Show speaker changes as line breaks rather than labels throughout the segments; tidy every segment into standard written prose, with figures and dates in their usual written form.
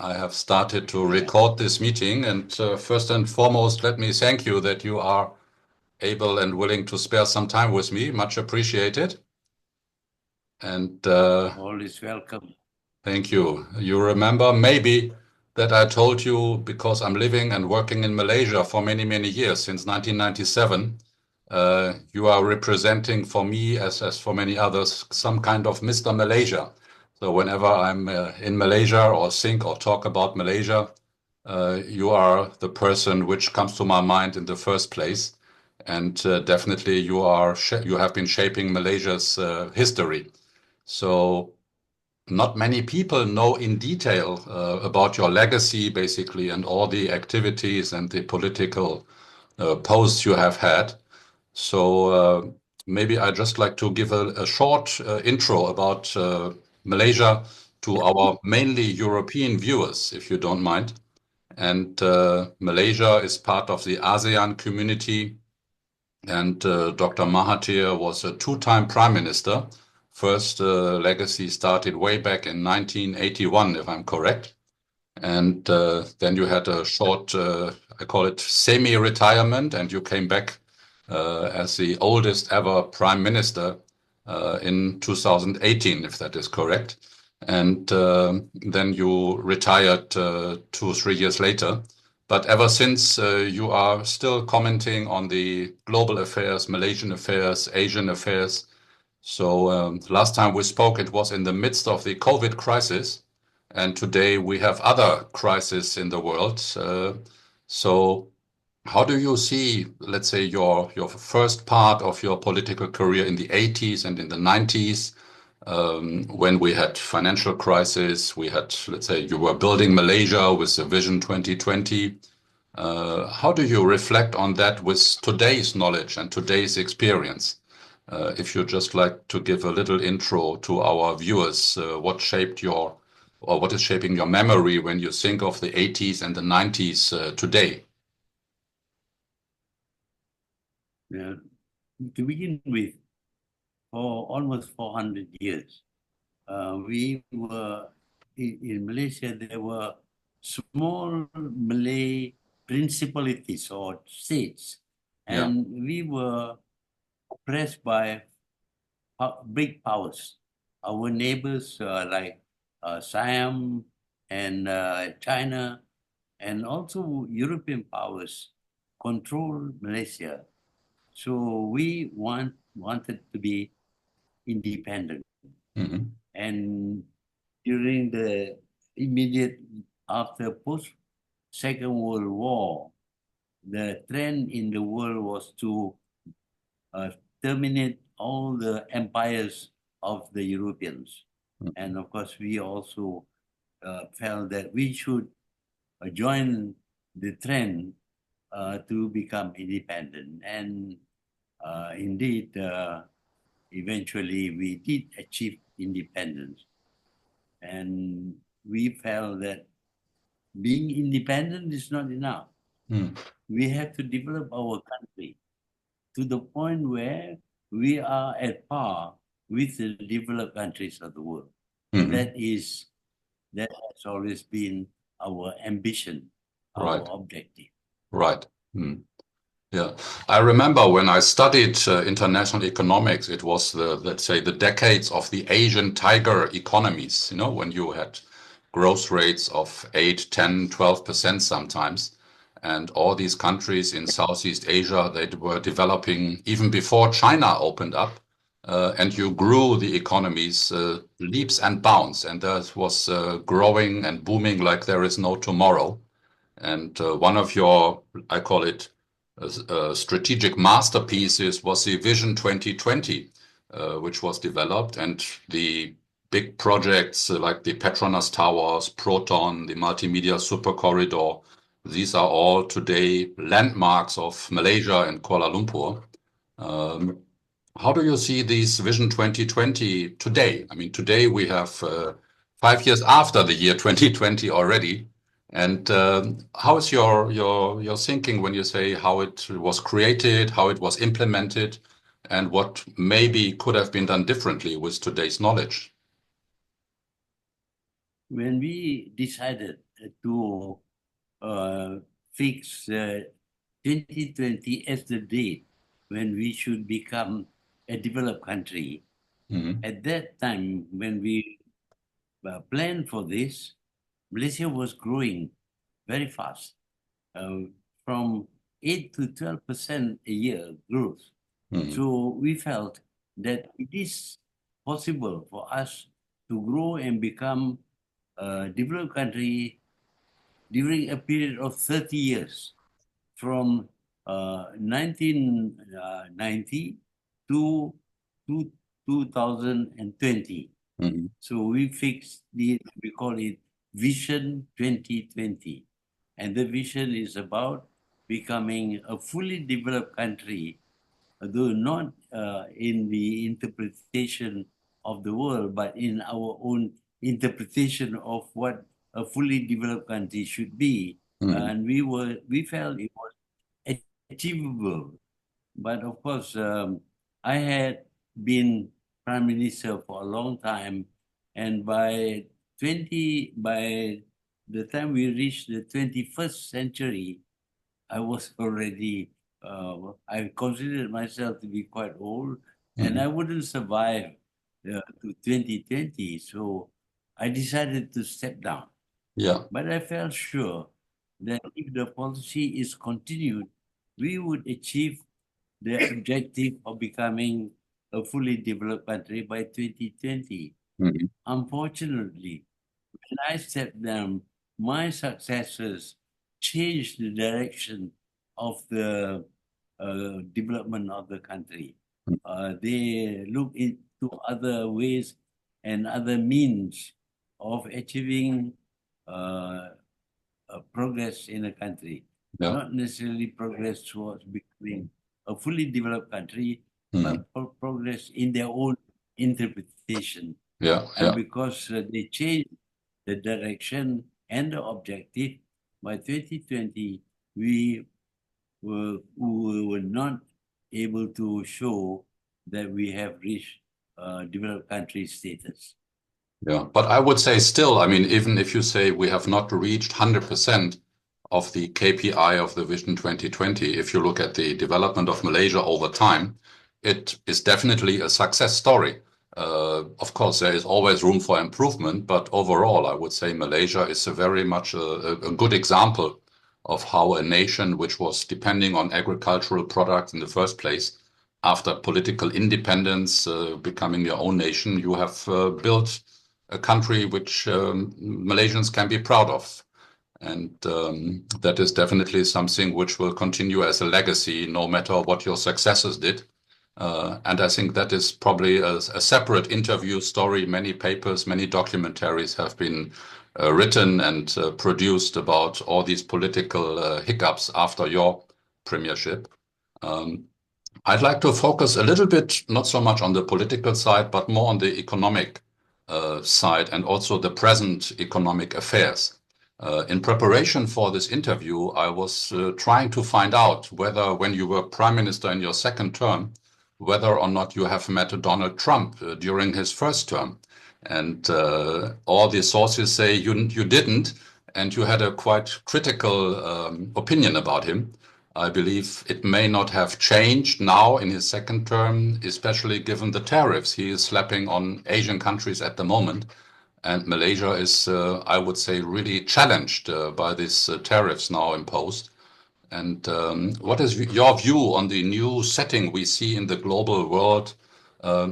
I have started to record this meeting, and first and foremost, let me thank you that you are able and willing to spare some time with me. Much appreciated. And
all is welcome.
thank you. You remember maybe that I told you, because I'm living and working in Malaysia for many, many years, since 1997, you are representing for me, as for many others, some kind of Mr. Malaysia. So whenever I'm in Malaysia or think or talk about Malaysia, you are the person which comes to my mind in the first place. And definitely you have been shaping Malaysia's history. So not many people know in detail about your legacy, basically, and all the activities and the political posts you have had. So maybe I'd just like to give a short intro about Malaysia to our mainly European viewers, if you don't mind. And Malaysia is part of the ASEAN community. And Dr. Mahathir was a two-time prime minister. First legacy started way back in 1981, if I'm correct. And then you had a short, I call it semi-retirement, and you came back as the oldest ever prime minister in 2018, if that is correct. And then you retired 2 or 3 years later. But ever since, you are still commenting on the global affairs, Malaysian affairs, Asian affairs. So last time we spoke, it was in the midst of the COVID crisis. And today we have other crises in the world. So how do you see, let's say, your first part of your political career in the 80s and in the 90s, when we had financial crisis, we had, let's say, you were building Malaysia with the Vision 2020. How do you reflect on that with today's knowledge and today's experience? If you'd just like to give a little intro to our viewers, what shaped your, or what is shaping your memory when you think of the 80s and the 90s today?
Yeah. To begin with, for almost 400 years, we were in Malaysia. There were small Malay principalities or states,
Yeah.
and we were oppressed by big powers. Our neighbors like Siam and China, and also European powers control Malaysia. So we wanted to be independent.
Mhm.
And during the immediate after post Second World War, the trend in the world was to uh, terminate all the empires of the Europeans. And of course, we also felt that we should join the trend to become independent. And indeed, eventually we did achieve independence. And we felt that being independent is not enough.
Mm.
We have to develop our country to the point where we are at par with the developed countries of the world. And
Mhm.
that has always been our ambition,
Right,
our objective.
right. Mm. Yeah, I remember when I studied international economics, it was the, let's say, the decades of the Asian tiger economies, you know, when you had growth rates of 8, 10, 12% sometimes. And all these countries in Southeast Asia, they were developing even before China opened up. And you grew the economies leaps and bounds, and that was growing and booming like there is no tomorrow. And one of your, I call it, strategic masterpieces was the Vision 2020, which was developed, and the big projects like the Petronas Towers, Proton, the Multimedia Super Corridor. These are all today landmarks of Malaysia and Kuala Lumpur. Um, how do you see these Vision 2020 today? I mean, today we have 5 years after the year 2020 already. And how is your thinking when you say how it was created, how it was implemented, and what maybe could have been done differently with today's knowledge?
When we decided to fix 2020 as the date when we should become a developed country. At that time, when we planned for this, Malaysia was growing very fast, from 8 to 12% a year growth. So we felt that it is possible for us to grow and become a developed country during a period of 30 years, from 1990 to 2020. So we fixed we call it Vision 2020. And the vision is about becoming a fully developed country, though not in the interpretation of the world, but in our own interpretation of what a fully developed country should be. And we felt it was achievable. But of course, I had been Prime Minister for a long time, and by the time we reached the 21st century, I was already, I considered myself to be quite old, and I wouldn't survive to 2020. So I decided to step down. But I felt sure that if the policy is continued, we would achieve the objective of becoming a fully developed country by 2020. Unfortunately, when I stepped down, my successors changed the direction of the development of the country. They looked into other ways and other means of achieving progress in a country, not necessarily progress towards becoming a fully developed country, but progress in their own interpretation. And because they changed the direction and the objective, by 2020, we were not able to show that we have reached developed country status.
But I would say still, I mean, even if you say we have not reached 100% of the KPI of the Vision 2020, if you look at the development of Malaysia over time, it is definitely a success story. Of course, there is always room for improvement, but overall, I would say Malaysia is a very much a good example of how a nation which was depending on agricultural products in the first place, after political independence, becoming your own nation, you have built a country which Malaysians can be proud of. And that is definitely something which will continue as a legacy, no matter what your successors did. And I think that is probably a separate interview story. Many papers, many documentaries have been written and produced about all these political hiccups after your premiership. I'd like to focus a little bit, not so much on the political side, but more on the economic side and also the present economic affairs. In preparation for this interview, I was trying to find out whether when you were prime minister in your second term, whether or not you have met Donald Trump during his first term. And all the sources say you didn't, and you had a quite critical opinion about him. I believe it may not have changed now in his second term, especially given the tariffs he is slapping on Asian countries at the moment. And Malaysia is, I would say, really challenged by these tariffs now imposed. And what is your view on the new setting we see in the global world,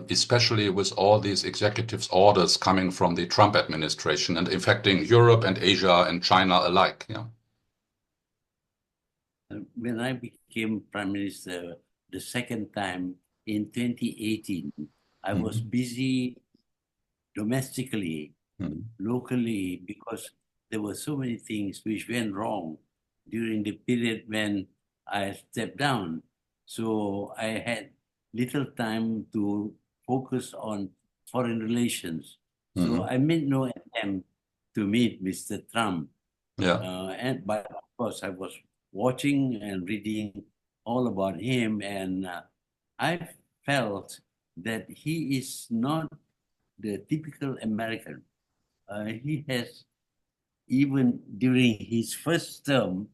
especially with all these executive orders coming from the Trump administration and affecting Europe and Asia and China alike?
When I became Prime Minister the second time in 2018, I was busy domestically, locally, because there were so many things which went wrong during the period when I stepped down. So I had little time to focus on foreign relations. So I made no attempt to meet Mr. Trump. But of course, I was watching and reading all about him, and I felt that he is not the typical American. He has even during his first term,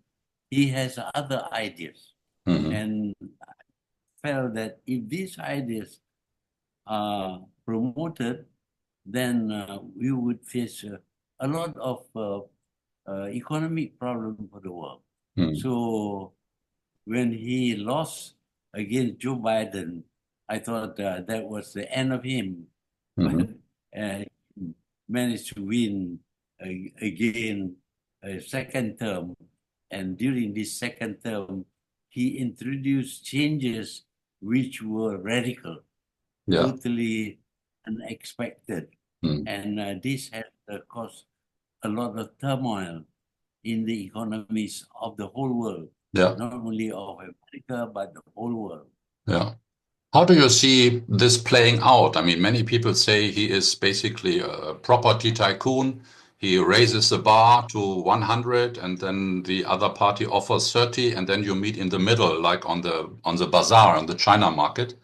he has other ideas. And I felt that if these ideas are promoted, then we would face a lot of economic problem for the world. So when he lost against Joe Biden, I thought that was the end of him. But managed to win again a second term. And during this second term, he introduced changes which were radical, totally unexpected. And this has caused a lot of turmoil in the economies of the whole world, not only of America, but the whole world.
Yeah. How do you see this playing out? I mean, many people say he is basically a property tycoon. He raises the bar to 100 and then the other party offers 30 and then you meet in the middle, like on the bazaar, on the China market.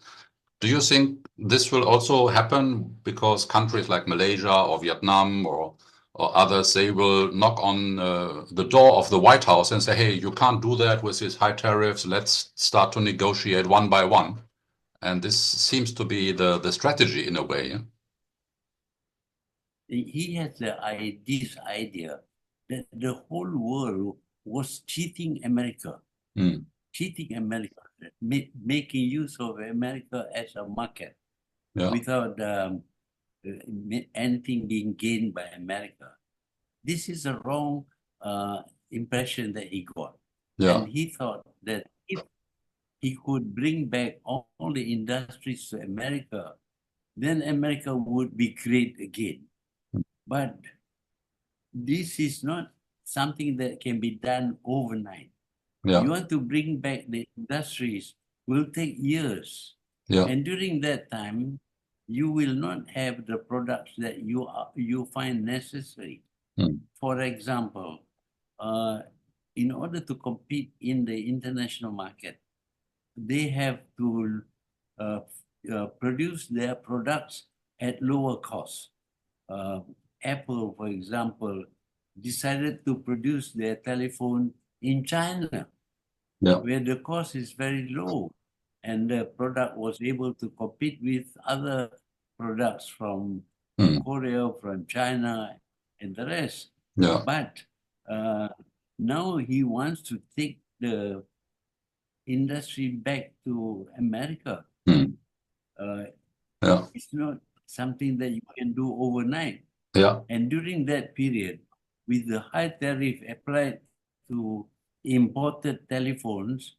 Do you think this will also happen because countries like Malaysia or Vietnam or others, they will knock on the door of the White House and say, hey, you can't do that with these high tariffs. Let's start to negotiate one by one. And this seems to be the strategy in a way. Yeah?
He has this idea that the whole world was cheating America, making use of America as a market without anything being gained by America. This is a wrong impression that he got. And he thought that if he could bring back all the industries to America, then America would be great again. But this is not something that can be done overnight. You want to bring back the industries will take years. And during that time, you will not have the products that you find necessary. For example, in order to compete in the international market, they have to produce their products at lower cost. Apple, for example, decided to produce their telephone in China, where the cost is very low, and the product was able to compete with other products from Korea, from China, and the rest. But now he wants to take the industry back to America. It's not something that you can do overnight. And during that period, with the high tariff applied to imported telephones,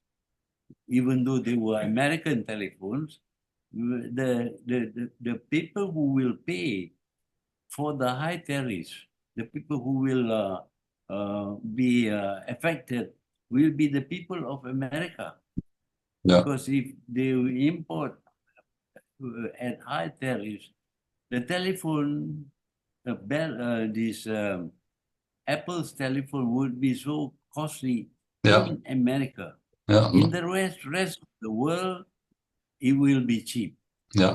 even though they were American telephones, the people who will pay for the high tariffs, the people who will be affected will be the people of America. Because if they import at high tariffs, the telephone, Apple's telephone would be so costly in America. In the rest of the world, it will be cheap.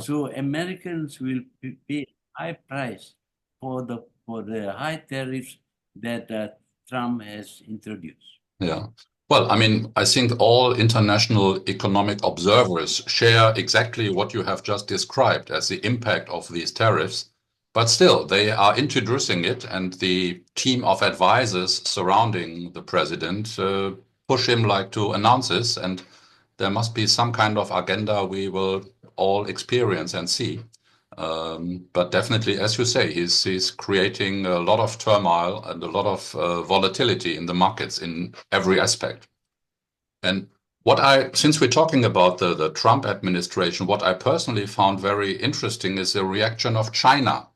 So Americans will pay high price for the high tariffs that Trump has introduced.
Well, I mean, I think all international economic observers share exactly what you have just described as the impact of these tariffs. But still, they are introducing it, and the team of advisors surrounding the president push him like to announce this, and there must be some kind of agenda we will all experience and see. But definitely, as you say, he's creating a lot of turmoil and a lot of volatility in the markets in every aspect. And since we're talking about the Trump administration, what I personally found very interesting is the reaction of China.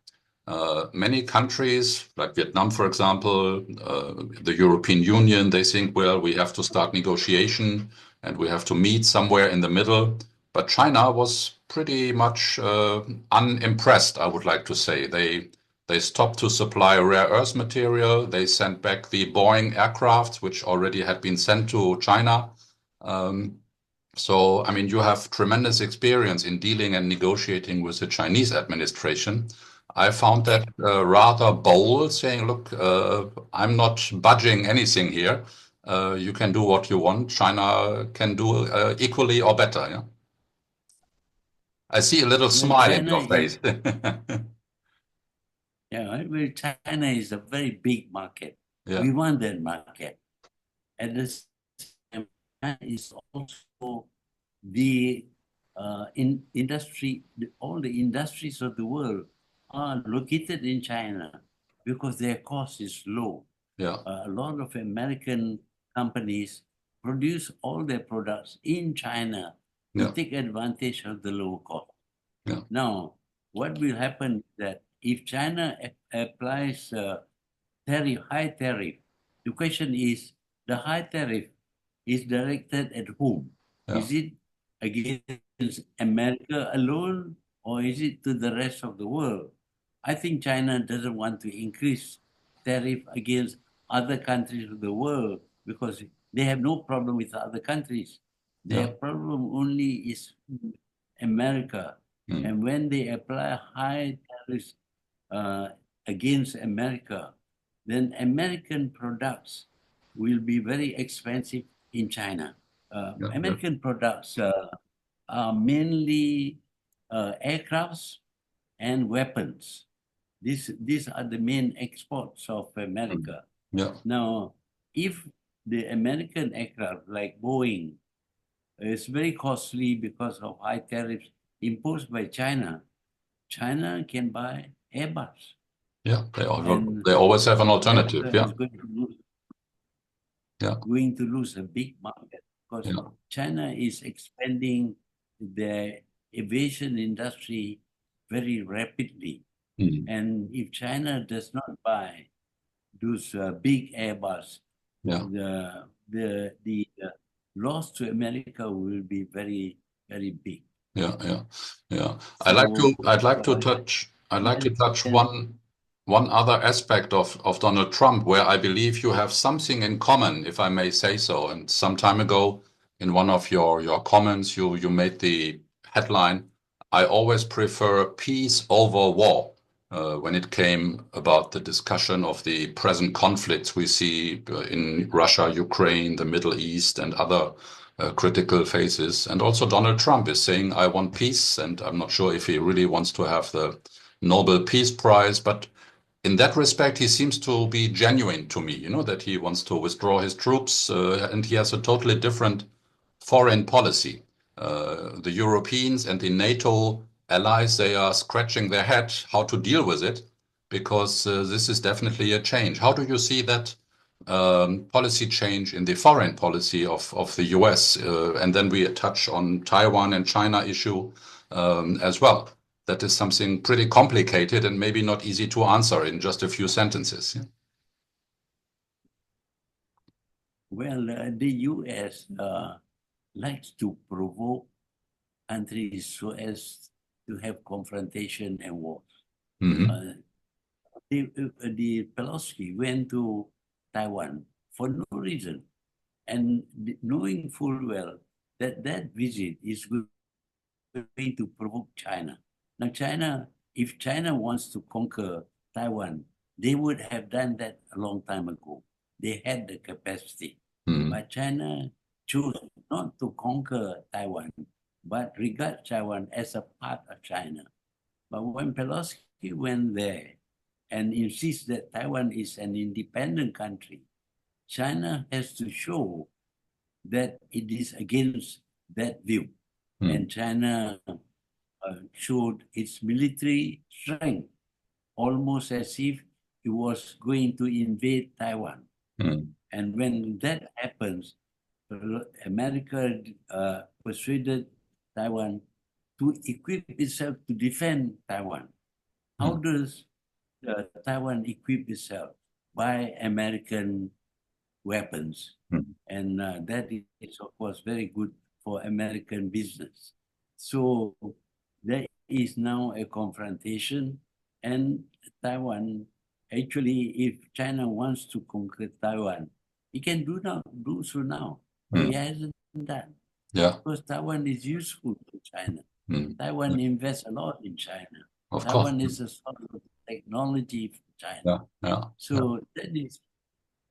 Many countries, like Vietnam, for example, the European Union, they think, well, we have to start negotiation and we have to meet somewhere in the middle. But China was pretty much unimpressed, I would like to say. They stopped to supply rare earth material. They sent back the Boeing aircraft, which already had been sent to China. So, I mean, you have tremendous experience in dealing and negotiating with the Chinese administration. I found that rather bold, saying, look, I'm not budging anything here. You can do what you want. China can do equally or better. Yeah. I see a little
Well,
smile in
China
your
is,
face.
yeah, well, China is a very big market.
Yeah,
We want that market. At the same time, China is also the industry, all the industries of the world are located in China because their cost is low.
yeah,
A lot of American companies produce all their products in China to
yeah,
take advantage of the low cost.
yeah,
Now, what will happen is that if China applies high tariff, the question is the high tariff is directed at whom?
yeah,
Is it against America alone or is it to the rest of the world? I think China doesn't want to increase tariff against other countries of the world because they have no problem with other countries. Their
yeah.
problem only is America.
Mm.
And when they apply high tariffs uh, against America, then American products will be very expensive in China.
Yeah, yeah.
American products are mainly aircrafts and weapons. These are the main exports of
Mm.
America.
Yeah,
Now, if the American aircraft like Boeing is very costly because of high tariffs imposed by China, China can buy Airbus.
yeah.
And
They always have an alternative.
America
Yeah,
is
yeah,
going to lose a big market because
yeah.
China is expanding their aviation industry very rapidly.
Mm.
And if China does not buy those big Airbus,
Yeah.
the loss to America will be very, very big.
Yeah, yeah, yeah.
So,
I'd like to touch
American,
one other aspect of Donald Trump, where I believe you have something in common, if I may say so. And some time ago, in one of your comments, you made the headline, "I always prefer peace over war," when it came about the discussion of the present conflicts we see in Russia, Ukraine, the Middle East, and other critical phases. And also Donald Trump is saying, I want peace. And I'm not sure if he really wants to have the Nobel Peace Prize, but in that respect, he seems to be genuine to me, that he wants to withdraw his troops, and he has a totally different foreign policy. The Europeans and the NATO allies, they are scratching their head how to deal with it because this is definitely a change. How do you see that policy change in the foreign policy of the US? And then we touch on Taiwan and China issue as well. That is something pretty complicated and maybe not easy to answer in just a few sentences. Yeah?
well, the US likes to provoke countries so as to have confrontation and wars.
Hmm.
Uh, the Pelosi went to Taiwan for no reason, and knowing full well that that visit is going to provoke China. Now, if China wants to conquer Taiwan, they would have done that a long time ago. They had the capacity.
Hmm.
But China chose not to conquer Taiwan, but regard Taiwan as a part of China. But when Pelosi went there and insists that Taiwan is an independent country, China has to show that it is against that view.
Hmm.
And China showed its military strength, almost as if it was going to invade Taiwan.
Hmm.
And when that happens, America persuaded Taiwan to equip itself to defend Taiwan. How
Hmm.
does Taiwan equip itself? By American weapons.
Hmm.
And that is, of course, very good for American business. So there is now a confrontation, and Taiwan, actually, if China wants to conquer Taiwan, it can do so now, but it
Hmm.
hasn't done
Yeah.
because Taiwan is useful to China.
Hmm.
Taiwan invests a lot in China.
Of course.
Taiwan is a sort of technology from China.
Yeah, yeah,
So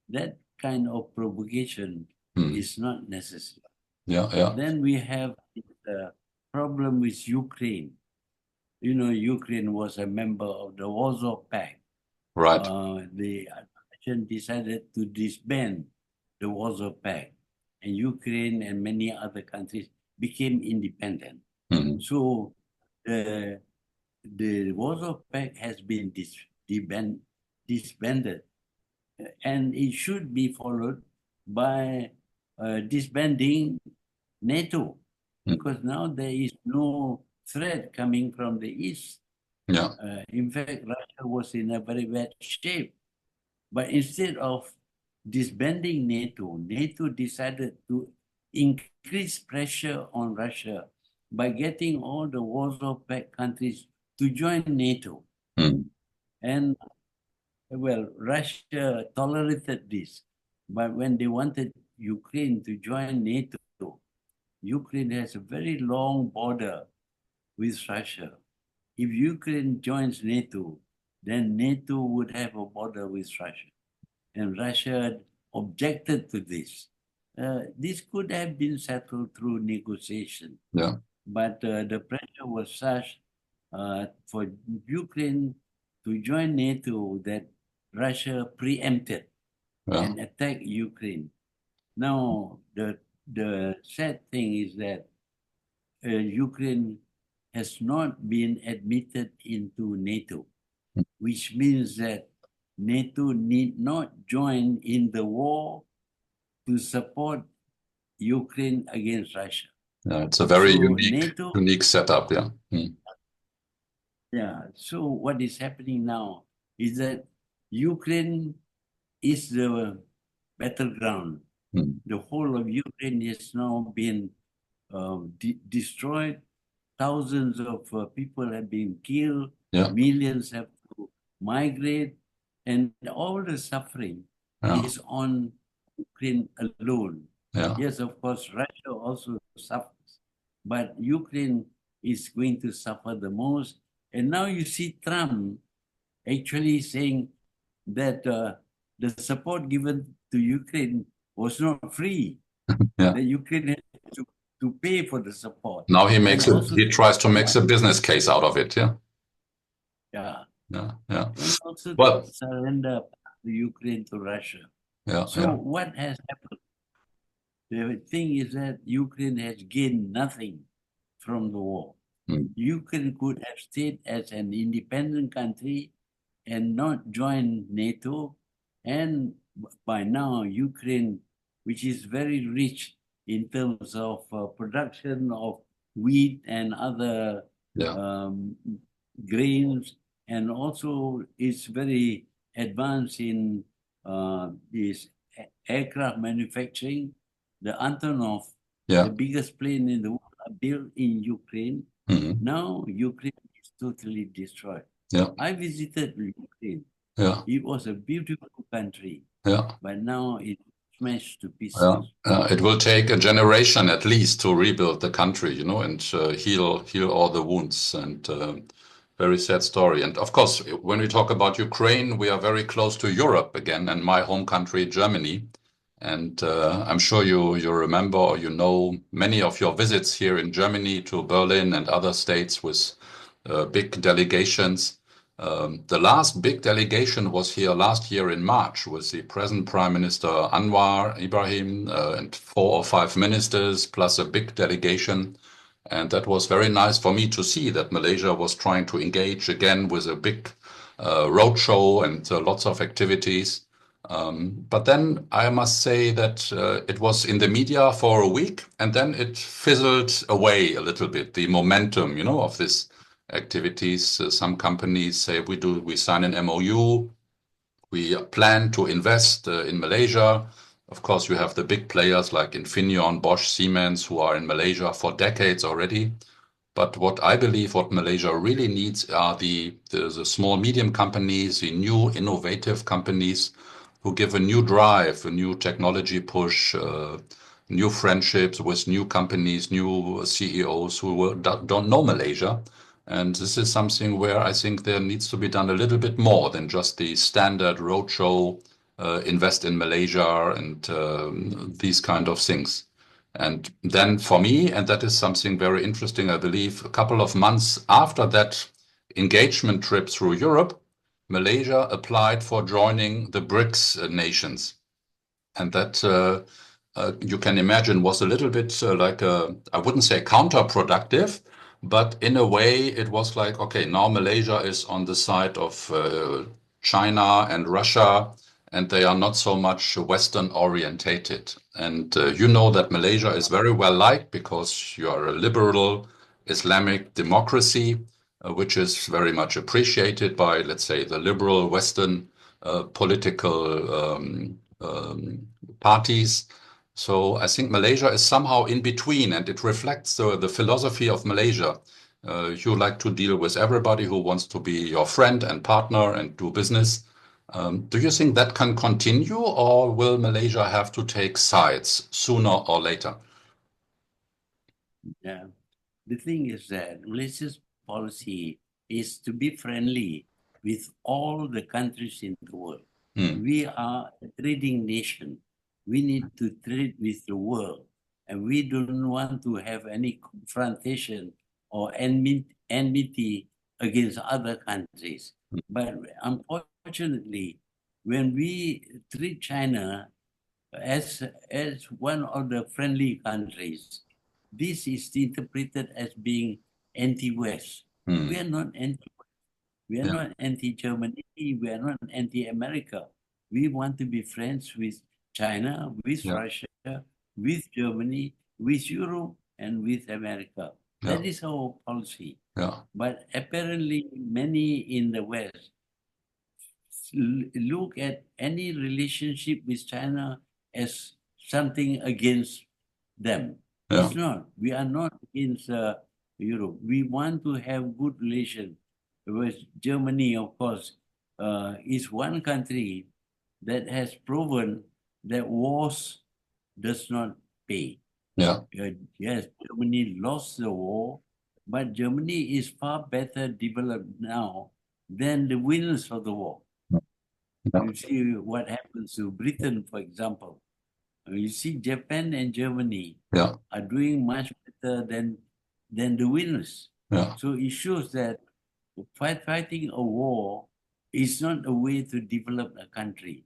that kind of provocation is not necessary.
yeah.
Then we have the problem with Ukraine. You know, Ukraine was a member of the Warsaw Pact.
Right.
The administration decided to disband the Warsaw Pact, and Ukraine and many other countries became independent. So the Warsaw Pact has been disbanded, and it should be followed by disbanding NATO, because now there is no threat coming from the east.
Yeah.
In fact, Russia was in a very bad shape. But instead of disbanding NATO, NATO decided to increase pressure on Russia by getting all the Warsaw Pact countries to join NATO. And well, Russia tolerated this. But when they wanted Ukraine to join NATO, Ukraine has a very long border with Russia. If Ukraine joins NATO, then NATO would have a border with Russia. And Russia objected to this. This could have been settled through negotiation.
Yeah.
But the pressure was such for Ukraine to join NATO that Russia preempted and attacked Ukraine. Now, the sad thing is that Ukraine has not been admitted into NATO, which means that NATO need not join in the war to support Ukraine against Russia.
Yeah, it's a very
So
unique setup. Yeah.
Yeah. So what is happening now is that Ukraine is the battleground. The whole of Ukraine has now been destroyed. Thousands of people have been killed. Millions have to migrate, and all the suffering is on Ukraine alone. Yes, of course, Russia also suffers, but Ukraine is going to suffer the most. And now you see Trump actually saying that the support given to Ukraine was not free. That Ukraine had to pay for the support.
Now he tries to make a business case out of it. Yeah.
Yeah.
Yeah.
And also surrender the Ukraine to Russia. So what has happened? The thing is that Ukraine has gained nothing from the war. Ukraine could have stayed as an independent country and not join NATO. And by now, Ukraine, which is very rich in terms of production of wheat and other grains, and also is very advanced in this aircraft manufacturing. The Antonov, the biggest plane in the world, are built in Ukraine. Now Ukraine is totally destroyed. I visited Ukraine. It was a beautiful country. But now it's smashed to pieces.
It will take a generation at least to rebuild the country, and heal all the wounds. And very sad story. And of course, when we talk about Ukraine, we are very close to Europe again, and my home country, Germany. And I'm sure you remember or many of your visits here in Germany to Berlin and other states with big delegations. The last big delegation was here last year in March with the present Prime Minister Anwar Ibrahim and 4 or 5 ministers plus a big delegation. And that was very nice for me to see that Malaysia was trying to engage again with a big roadshow and lots of activities. But then I must say that it was in the media for a week, and then it fizzled away a little bit, the momentum, of this activities. Some companies say we sign an MOU, we plan to invest in Malaysia. Of course, you have the big players like Infineon, Bosch, Siemens, who are in Malaysia for decades already. But what I believe what Malaysia really needs are the small, medium companies, the new innovative companies who give a new drive, a new technology push, new friendships with new companies, new CEOs who don't know Malaysia. And this is something where I think there needs to be done a little bit more than just the standard roadshow, invest in Malaysia and these kind of things. And then for me, and that is something very interesting, I believe, a couple of months after that engagement trip through Europe, Malaysia applied for joining the BRICS nations. And that you can imagine was a little bit like I wouldn't say counterproductive, but in a way it was like, okay, now Malaysia is on the side of China and Russia, and they are not so much Western orientated. And you know that Malaysia is very well liked because you are a liberal Islamic democracy, which is very much appreciated by, let's say, the liberal Western political parties. So I think Malaysia is somehow in between, and it reflects the philosophy of Malaysia. You like to deal with everybody who wants to be your friend and partner and do business. Do you think that can continue, or will Malaysia have to take sides sooner or later?
Yeah. The thing is that Malaysia's policy is to be friendly with all the countries in the world. We are a trading nation. We need to trade with the world, and we don't want to have any confrontation or enmity against other countries. But unfortunately, when we treat China as one of the friendly countries, this is interpreted as being anti-West. We are not anti-West. We are
Yeah.
not anti-Germany. We are not anti-America. We want to be friends with China, with
Yeah.
Russia, with Germany, with Europe, and with America.
Yeah.
That is our policy.
Yeah.
But apparently, many in the West look at any relationship with China as something against them.
Yeah.
It's not. We are not against Europe. We want to have good relations with Germany, of course, is one country that has proven that wars does not pay.
Yeah.
Yes, Germany lost the war, but Germany is far better developed now than the winners of the war.
Yeah.
You see what happens to Britain, for example. You see Japan and Germany
Yeah.
are doing much better than the winners.
Yeah.
So it shows that fighting a war is not a way to develop a country.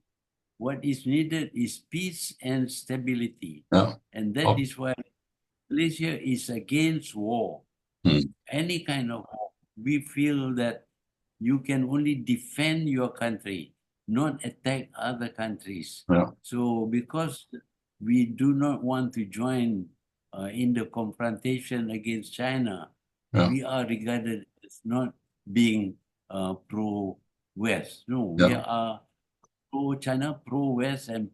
What is needed is peace and stability.
Yeah.
And that is why Malaysia is against war. Any kind of war. We feel that you can only defend your country, not attack other countries.
Yeah.
So because we do not want to join in the confrontation against China,
Yeah.
we are regarded as not being pro-West. No, we
Yeah.
are pro-China, pro-West, and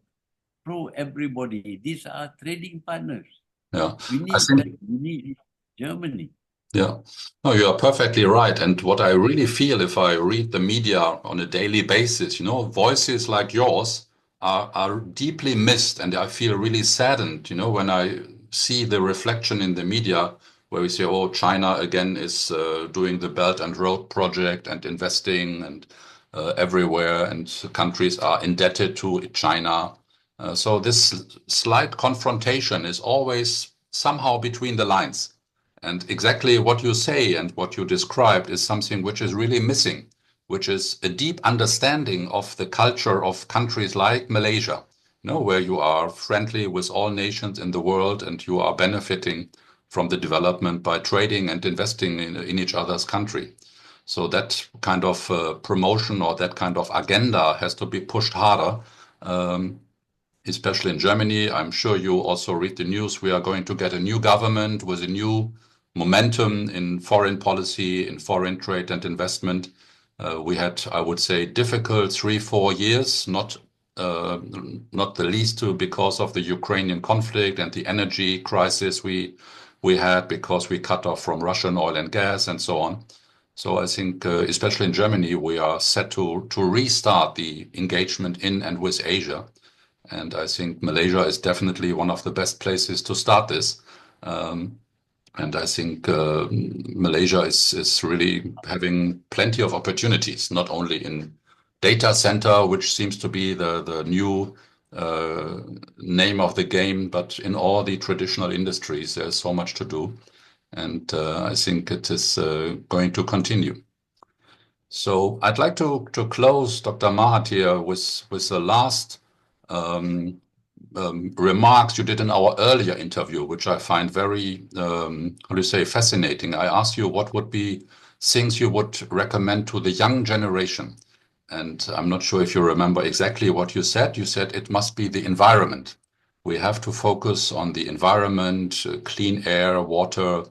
pro-everybody. These are trading partners.
Yeah.
We
I
need
think,
we need Germany.
yeah. No, you are perfectly right. And what I really feel if I read the media on a daily basis, you know, voices like yours are deeply missed. And I feel really saddened, you know, when I see the reflection in the media where we say, oh, China again is doing the Belt and Road project and investing and everywhere, and countries are indebted to China. So this slight confrontation is always somehow between the lines. And exactly what you say and what you described is something which is really missing, which is a deep understanding of the culture of countries like Malaysia, you know, where you are friendly with all nations in the world and you are benefiting from the development by trading and investing in each other's country. So that kind of promotion or that kind of agenda has to be pushed harder. Especially in Germany. I'm sure you also read the news. We are going to get a new government with a new momentum in foreign policy, in foreign trade and investment. We had, I would say, difficult 3, 4 years, not the least to because of the Ukrainian conflict and the energy crisis we had because we cut off from Russian oil and gas and so on. So I think, especially in Germany, we are set to restart the engagement in and with Asia. And I think Malaysia is definitely one of the best places to start this. And I think Malaysia is really having plenty of opportunities, not only in data center, which seems to be the new uh, name of the game, but in all the traditional industries, there's so much to do. And I think it is going to continue. So I'd like to close Dr. Mahathir with the last um, remarks you did in our earlier interview, which I find very, how do you say, fascinating. I asked you what would be things you would recommend to the young generation. And I'm not sure if you remember exactly what you said. You said it must be the environment. We have to focus on the environment, clean air, water,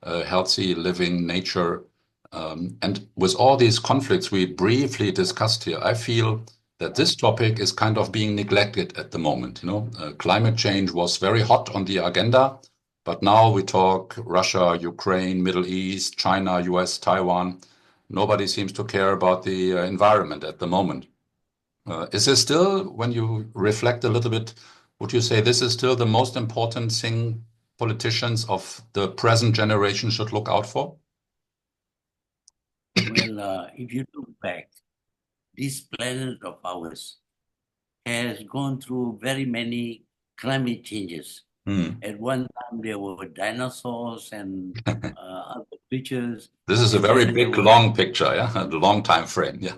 healthy living, nature. And with all these conflicts we briefly discussed here, I feel that this topic is kind of being neglected at the moment. You know, climate change was very hot on the agenda, but now we talk Russia, Ukraine, Middle East, China, US, Taiwan. Nobody seems to care about the environment at the moment. Is this still, when you reflect a little bit, would you say this is still the most important thing politicians of the present generation should look out for?
Well, if you look back, this planet of ours has gone through very many climate changes.
Hmm.
At one time, there were dinosaurs and other creatures,
This is a
and
very
then there
big,
was
long picture, yeah, a long time frame, yeah.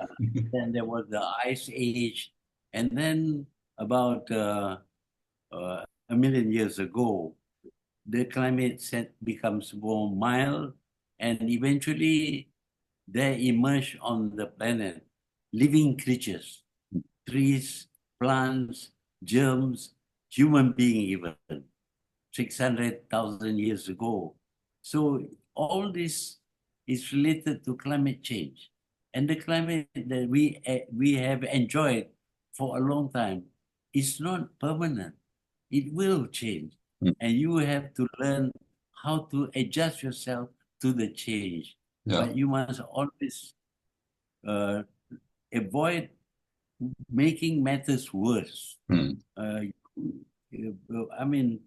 the ice age, and then about a million years ago, the climate set becomes more mild, and eventually there emerge on the planet living creatures, trees, plants, germs, human being even 600,000 years ago. So all this is related to climate change. And the climate that we have enjoyed for a long time is not permanent. It will change.
Hmm.
And you have to learn how to adjust yourself to the change.
Yeah.
But you must always uh, avoid making matters worse.
Hmm.
I mean,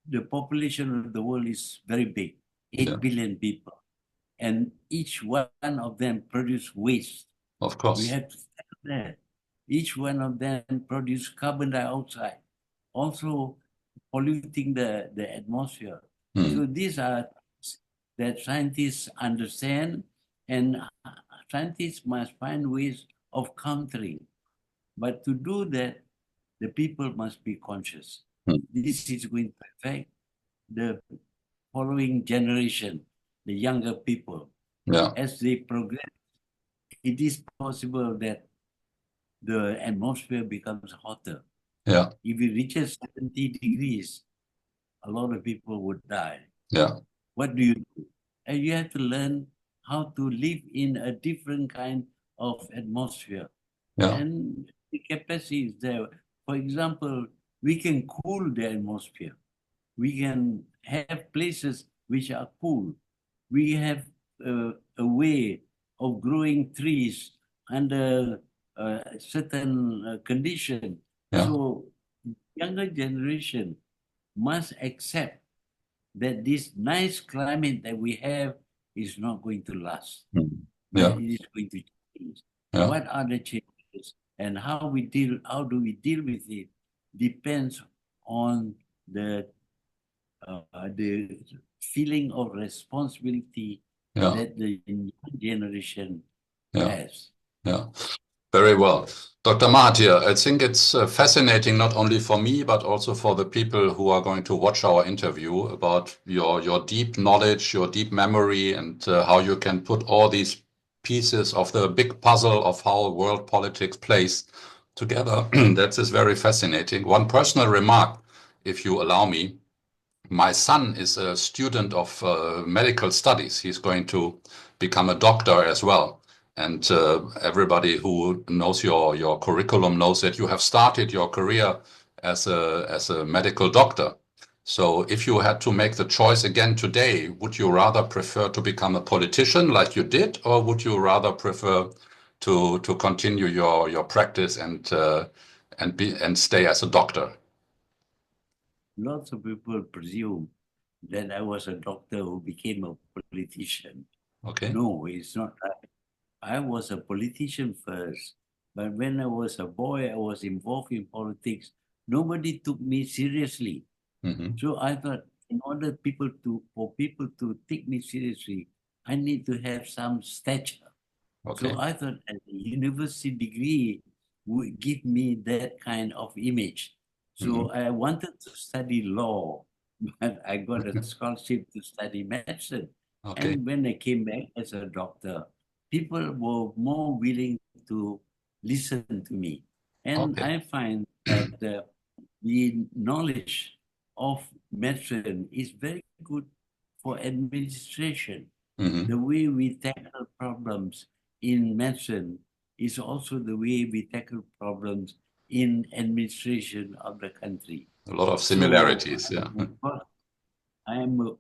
the population of the world is very big,
Yeah,
8 billion people, and each one of them produce waste.
of
We
course.
have to start there. Each one of them produce carbon dioxide, also polluting the atmosphere.
Hmm.
So these are things that scientists understand, and scientists must find ways of countering. But to do that, the people must be conscious.
Hmm.
This is going to affect the following generation, the younger people.
Yeah,
As they progress, it is possible that the atmosphere becomes hotter.
yeah,
If it reaches 70 degrees, a lot of people would die.
yeah,
What do you do? And you have to learn how to live in a different kind of atmosphere.
yeah,
And the capacity is there. For example, we can cool the atmosphere. We can have places which are cool. We have a way of growing trees under certain condition.
yeah,
So younger generation must accept that this nice climate that we have is not going to last,
hmm.
that
Yeah,
it is going to change.
yeah,
What are the changes and how do we deal with it depends on the feeling of responsibility
yeah,
that the young generation
yeah,
has.
yeah. Very well. Dr. Mahathir, I think it's fascinating not only for me, but also for the people who are going to watch our interview about your deep knowledge, your deep memory, and how you can put all these pieces of the big puzzle of how world politics plays together. That is very fascinating. One personal remark, if you allow me. My son is a student of medical studies. He's going to become a doctor as well. And everybody who knows your curriculum knows that you have started your career as a medical doctor. So if you had to make the choice again today, would you rather prefer to become a politician like you did, or would you rather prefer to continue your practice and stay as a doctor?
Lots of people presume that I was a doctor who became a politician.
Okay.
No, it's not. I was a politician first, but when I was a boy, I was involved in politics. Nobody took me seriously.
Mm-hmm.
So I thought, in order for people to take me seriously, I need to have some stature.
Okay.
So I thought a university degree would give me that kind of image. So I wanted to study law, but I got a scholarship to study medicine.
Okay.
And when I came back as a doctor, people were more willing to listen to me. And
Okay.
I find that the knowledge of medicine is very good for administration.
Mm-hmm.
The way we tackle problems in medicine is also the way we tackle problems in administration of the country.
A lot of
So
similarities. Yeah.
I am a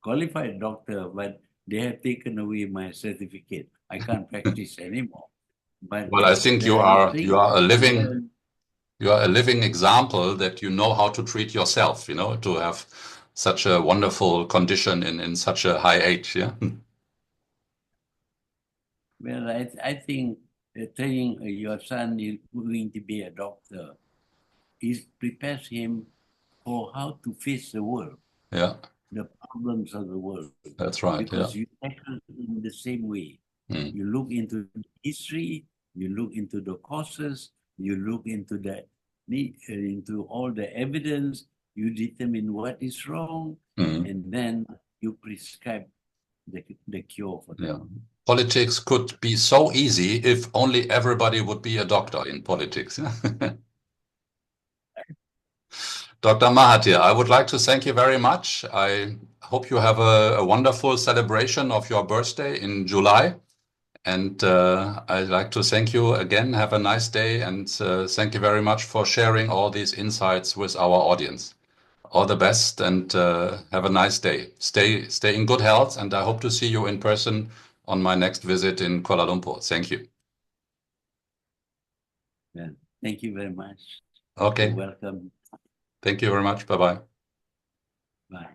qualified doctor, but they have taken away my certificate. I can't practice anymore. But
Well, I think
the
you
thing
are a
I
living
learned,
you are a living example that you know how to treat yourself, to have such a wonderful condition in such a high age. Yeah.
well, I think training your son is going to be a doctor is prepares him for how to face the world,
Yeah.
the problems of the world,
That's right. Yeah.
because you tackle it in the same way.
Mm.
You look into the history, you look into the causes, you look into all the evidence, you determine what is wrong,
Mm.
and then you prescribe the cure for
Yeah.
them.
Politics could be so easy if only everybody would be a doctor in politics. Dr. Mahathir, I would like to thank you very much. I hope you have a wonderful celebration of your birthday in July. And I'd like to thank you again. Have a nice day. And thank you very much for sharing all these insights with our audience. All the best and have a nice day. Stay in good health. And I hope to see you in person on my next visit in Kuala Lumpur. Thank you.
Well, thank you very much. You're
Okay.
welcome.
Thank you very much. Bye-bye.
Bye.